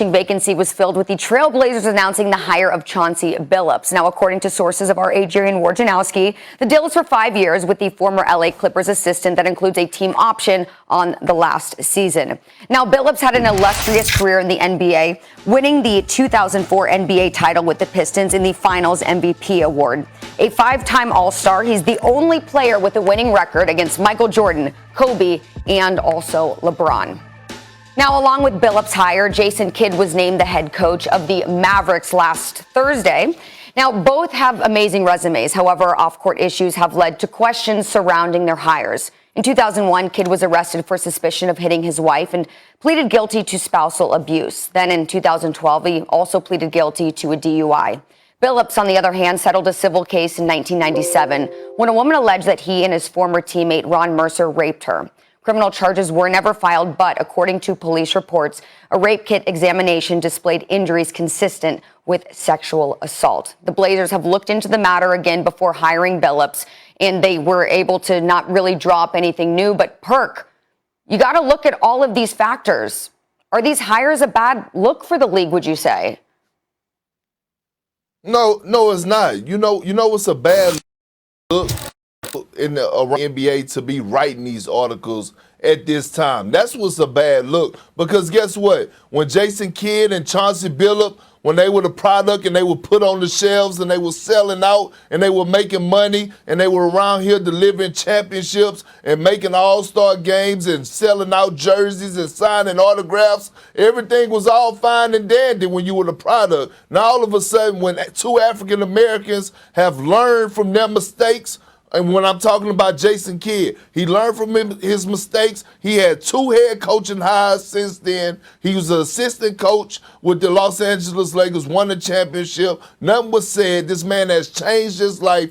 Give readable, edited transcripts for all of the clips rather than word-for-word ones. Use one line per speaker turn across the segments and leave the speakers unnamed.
Vacancy was filled with the Trailblazers announcing the hire of Chauncey Billups. Now, according to sources of our Adrian Wojnarowski, the deal is for 5 years with the former LA Clippers assistant that includes a team option on the last season. Now, Billups had an illustrious career in the NBA, winning the 2004 NBA title with the Pistons in the Finals MVP award. A 5-time All-Star, he's the only player with a winning record against Michael Jordan, Kobe, and also LeBron. Now, along with Billups' hire, Jason Kidd was named the head coach of the Mavericks last Thursday. Now, both have amazing resumes. However, off-court issues have led to questions surrounding their hires. In 2001, Kidd was arrested for suspicion of hitting his wife and pleaded guilty to spousal abuse. Then in 2012, he also pleaded guilty to a DUI. Billups, on the other hand, settled a civil case in 1997 when a woman alleged that he and his former teammate Ron Mercer raped her. Criminal charges were never filed, but according to police reports, a rape kit examination displayed injuries consistent with sexual assault. The Blazers have looked into the matter again before hiring Billups, and they were able to not really draw up anything new. But Perk, you got to look at all of these factors. Are these hires a bad look for the league, would you say?
No, it's not. You know it's a bad look in the NBA to be writing these articles at this time. That's what's a bad look. Because guess what? When Jason Kidd and Chauncey Billups, when they were the product and they were put on the shelves and they were selling out and they were making money and they were around here delivering championships and making all-star games and selling out jerseys and signing autographs, everything was all fine and dandy when you were the product. Now all of a sudden, when two African Americans have learned from their mistakes, and when I'm talking about Jason Kidd, he learned from his mistakes. He had 2 head coaching hires since then. He was an assistant coach with the Los Angeles Lakers, won the championship. Nothing was said. This man has changed his life.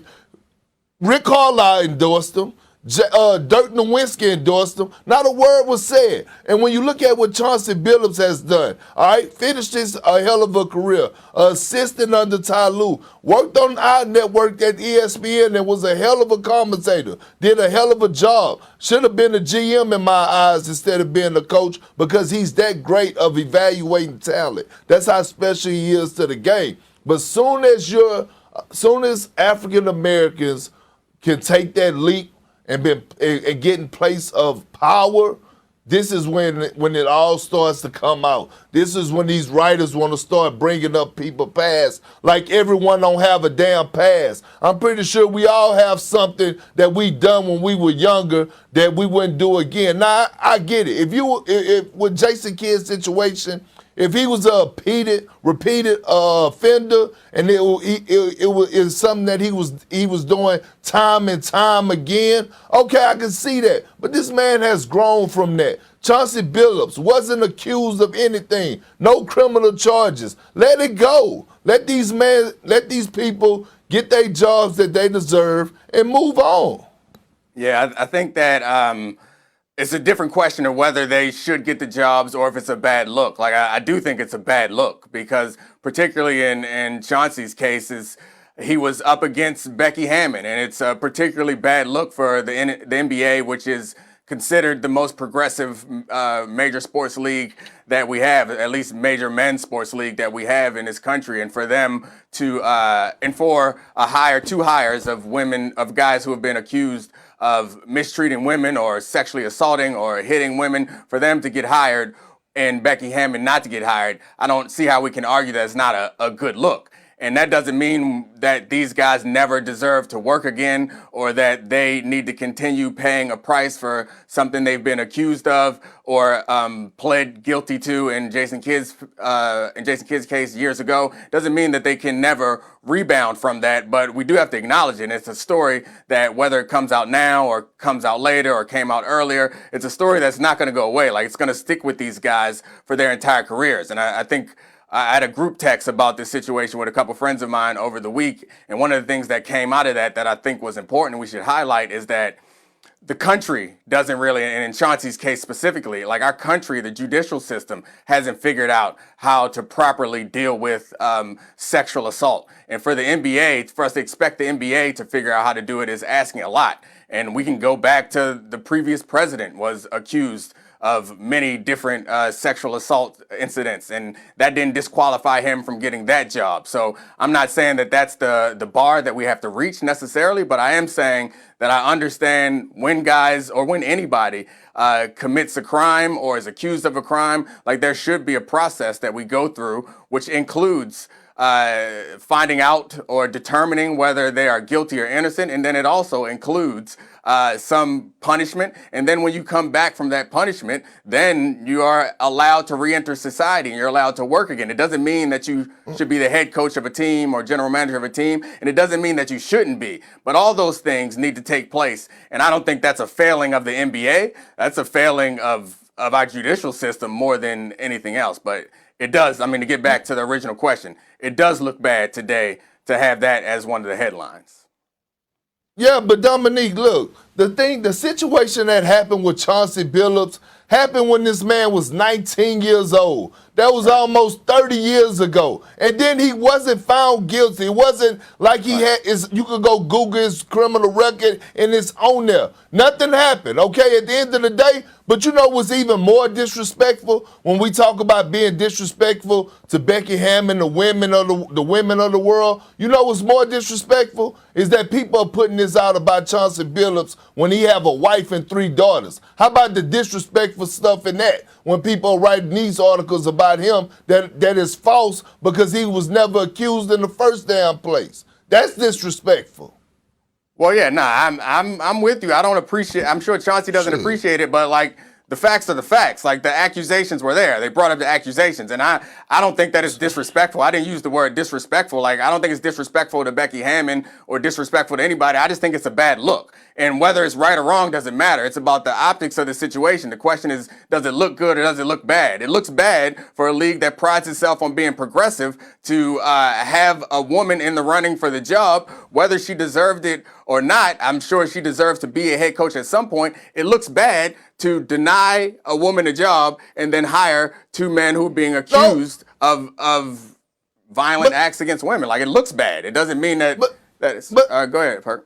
Rick Carlisle endorsed him. Dirk Nowitzki endorsed him. Not a word was said. And when you look at what Chauncey Billups has done, all right, finished his a hell of a career, assistant under Ty Lue, worked on our network at ESPN and was a hell of a commentator, did a hell of a job. Should have been a GM in my eyes instead of being a coach because he's that great of evaluating talent. That's how special he is to the game. But soon as African Americans can take that leap and get in place of power, this is when it all starts to come out. This is when these writers want to start bringing up people past, like everyone don't have a damn past. I'm pretty sure we all have something that we done when we were younger that we wouldn't do again. Now, I get it. If with Jason Kidd's situation, if he was a repeated offender, and it was something that he was doing time and time again, okay, I can see that. But this man has grown from that. Chauncey Billups wasn't accused of anything, no criminal charges. Let it go. Let these people get their jobs that they deserve and move on.
Yeah, I think that it's a different question of whether they should get the jobs or if it's a bad look. Like, I do think it's a bad look because particularly in Chauncey's cases, he was up against Becky Hammon, and it's a particularly bad look for the NBA, which is considered the most progressive major sports league that we have, at least major men's sports league that we have in this country. And for them to, and for two hires of guys who have been accused of mistreating women or sexually assaulting or hitting women, for them to get hired and Becky Hammon not to get hired, I don't see how we can argue that it's not a good look. And that doesn't mean that these guys never deserve to work again or that they need to continue paying a price for something they've been accused of or pled guilty to in Jason Kidd's case years ago. Doesn't mean that they can never rebound from that, but we do have to acknowledge it. And it's a story that whether it comes out now or comes out later or came out earlier, it's a story that's not going to go away. Like, it's going to stick with these guys for their entire careers. And I think I had a group text about this situation with a couple friends of mine over the week, and one of the things that came out of that I think was important and we should highlight is that the country doesn't really, and in Chauncey's case specifically, like our country, the judicial system hasn't figured out how to properly deal with sexual assault. And for the NBA, for us to expect the NBA to figure out how to do it is asking a lot. And we can go back to the previous president was accused of many different sexual assault incidents, and that didn't disqualify him from getting that job. So I'm not saying that that's the bar that we have to reach necessarily, but I am saying that I understand when guys or when anybody commits a crime or is accused of a crime, like there should be a process that we go through, which includes finding out or determining whether they are guilty or innocent. And then it also includes some punishment. And then when you come back from that punishment, then you are allowed to re-enter society and you're allowed to work again. It doesn't mean that you should be the head coach of a team or general manager of a team. And it doesn't mean that you shouldn't be. But all those things need to take place. And I don't think that's a failing of the NBA. That's a failing of our judicial system more than anything else. But it does, I mean, to get back to the original question, it does look bad today to have that as one of the headlines.
Yeah, but Dominique, look, the situation that happened with Chauncey Billups happened when this man was 19 years old. That was almost 30 years ago. And then he wasn't found guilty. It wasn't like he had, you could go Google his criminal record and it's on there. Nothing happened, okay, at the end of the day. But you know what's even more disrespectful when we talk about being disrespectful to Becky Hammond, the women of the world? You know what's more disrespectful is that people are putting this out about Chauncey Billups when he have a wife and 3 daughters. How about the disrespectful stuff in that when people are writing these articles about him that is false because he was never accused in the first damn place? That's disrespectful.
Well, yeah, I'm with you. I don't appreciate. I'm sure Chauncey doesn't appreciate it, but like the facts are the facts. Like the accusations were there. They brought up the accusations, and I don't think that is disrespectful. I didn't use the word disrespectful. Like I don't think it's disrespectful to Becky Hammond or disrespectful to anybody. I just think it's a bad look. And whether it's right or wrong doesn't matter. It's about the optics of the situation. The question is, does it look good or does it look bad? It looks bad for a league that prides itself on being progressive to have a woman in the running for the job, whether she deserved it or not. I'm sure she deserves to be a head coach at some point. It looks bad to deny a woman a job and then hire 2 men who are being accused of violent acts against women. Like it looks bad. It doesn't mean that it's. Go ahead, Perk.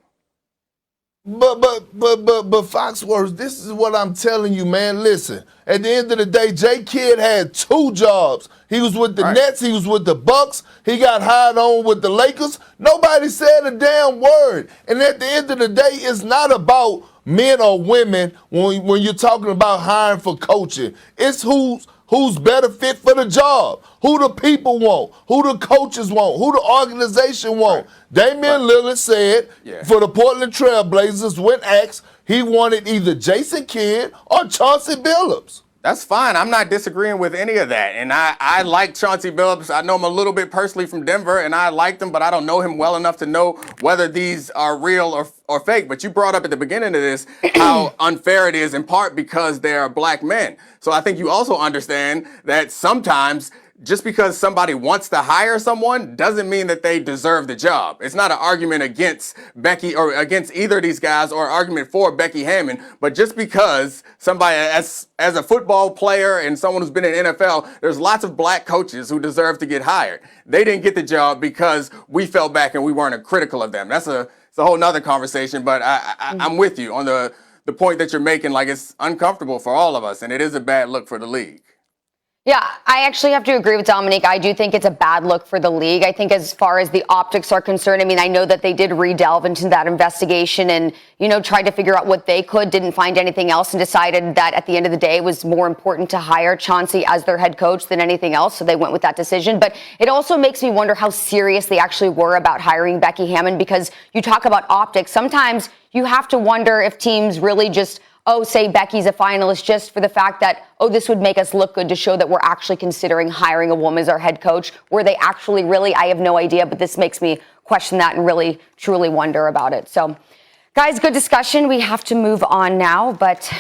But Foxworth, this is what I'm telling you, man. Listen, at the end of the day, J. Kidd had 2 jobs. He was with the Nets, he was with the Bucks, he got hired on with the Lakers. Nobody said a damn word. And at the end of the day, it's not about men or women when you're talking about hiring for coaching. It's who's better fit for the job, who the people want, who the coaches want, who the organization want. Right. Damian Lillard said for the Portland Trail Blazers, when asked, he wanted either Jason Kidd or Chauncey Billups.
That's fine. I'm not disagreeing with any of that. And I like Chauncey Billups. I know him a little bit personally from Denver, and I liked him, but I don't know him well enough to know whether these are real or fake. But you brought up at the beginning of this how unfair it is, in part because they are black men. So I think you also understand that sometimes just because somebody wants to hire someone doesn't mean that they deserve the job. It's not an argument against Becky or against either of these guys or an argument for Becky Hammond, but just because somebody as a football player and someone who's been in NFL, there's lots of black coaches who deserve to get hired. They didn't get the job because we fell back and we weren't critical of them. It's a whole nother conversation, but I'm with you on the point that you're making. Like it's uncomfortable for all of us and it is a bad look for the league.
Yeah, I actually have to agree with Dominique. I do think it's a bad look for the league. I think as far as the optics are concerned, I mean, I know that they did re-delve into that investigation and, tried to figure out what they could, didn't find anything else, and decided that at the end of the day it was more important to hire Chauncey as their head coach than anything else. So they went with that decision. But it also makes me wonder how serious they actually were about hiring Becky Hammond, because you talk about optics. Sometimes you have to wonder if teams really just say Becky's a finalist just for the fact that, this would make us look good to show that we're actually considering hiring a woman as our head coach. Were they actually really? I have no idea, but this makes me question that and really, truly wonder about it. So, guys, good discussion. We have to move on now, but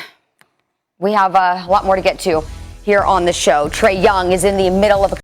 we have a lot more to get to here on the show. Trae Young is in the middle of a